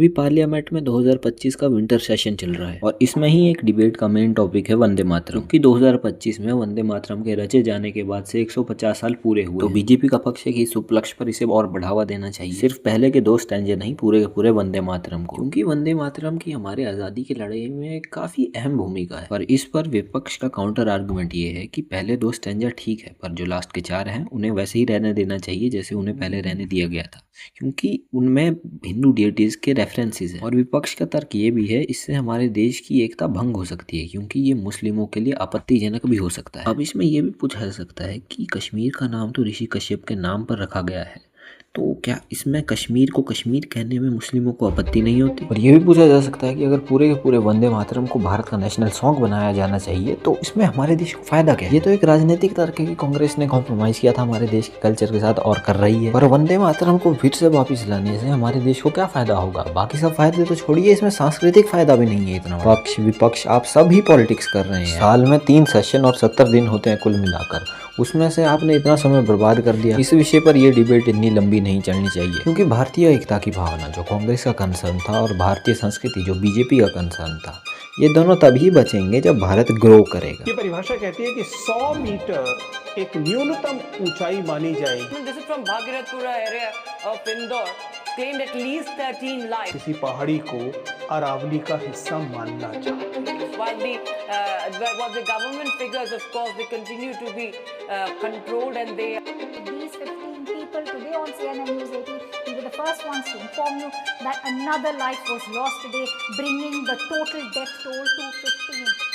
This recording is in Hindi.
अभी पार्लियामेंट में 2025 का विंटर सेशन चल रहा है और इसमें ही एक डिबेट का मेन टॉपिक है वंदे मातरम, क्योंकि 2025 में वंदे मातरम के रचे जाने के बाद से 150 साल पूरे हुए। तो बीजेपी का पक्ष है कि इस उपलक्ष्य पर इसे और बढ़ावा देना चाहिए, सिर्फ पहले के 2 स्टैंजे नहीं, पूरे के पूरे वंदे मातरम को, क्योंकि वंदे मातरम की हमारे आजादी की लड़ाई में काफी अहम भूमिका है। पर इस पर विपक्ष का काउंटर आर्गुमेंट ये है कि पहले 2 स्टैंजा ठीक है, पर जो लास्ट के 4 हैं उन्हें वैसे ही रहने देना चाहिए जैसे उन्हें पहले रहने दिया गया था, क्योंकि उनमें हिंदू डिएटीज के रेफरेंसेस हैं। और विपक्ष का तर्क ये भी है इससे हमारे देश की एकता भंग हो सकती है, क्योंकि ये मुस्लिमों के लिए आपत्तिजनक भी हो सकता है। अब इसमें यह भी पूछा जा सकता है कि कश्मीर का नाम तो ऋषि कश्यप के नाम पर रखा गया है, तो क्या इसमें कश्मीर को कश्मीर कहने में मुस्लिमों को आपत्ति नहीं होती? और यह भी पूछा जा सकता है कि अगर पूरे के पूरे वंदे मातरम को भारत का नेशनल सॉन्ग बनाया जाना चाहिए तो इसमें हमारे देश को फायदा क्या है? ये तो एक राजनीतिक तर्क है कि कांग्रेस ने कॉम्प्रोमाइज किया था हमारे देश के कल्चर के साथ और कर रही है, पर वंदे मातरम को फिर से वापिस लाने से हमारे देश को क्या फायदा होगा? बाकी सब फायदे तो छोड़िए, इसमें सांस्कृतिक फायदा भी नहीं है इतना। पक्ष विपक्ष आप सब ही पॉलिटिक्स कर रहे हैं। साल में 3 सेशन और 70 दिन होते हैं कुल मिलाकर, उसमें से आपने इतना समय बर्बाद कर दिया। इस विषय पर यह डिबेट इतनी लंबी नहीं चलनी चाहिए, क्योंकि भारतीय एकता की भावना जो कांग्रेस का कंसर्न था और भारतीय संस्कृति जो बीजेपी का कंसर्न था, ये दोनों तभी बचेंगे जब भारत ग्रो करेगा। ये परिभाषा कहती है कि 100 मीटर एक न्यूनतम ऊंचाई मानी जाएगी। This is from Bhagirathpura area of Indore. Claimed at least 13 lives. किसी पहाड़ी को अरावली का हिस्सा मानना चाहिए। While the government figures, of course, they continue to be controlled, and they. These 15 people today on CNN News 18, we were the first ones to inform you that another life was lost today, bringing the total death toll to 15.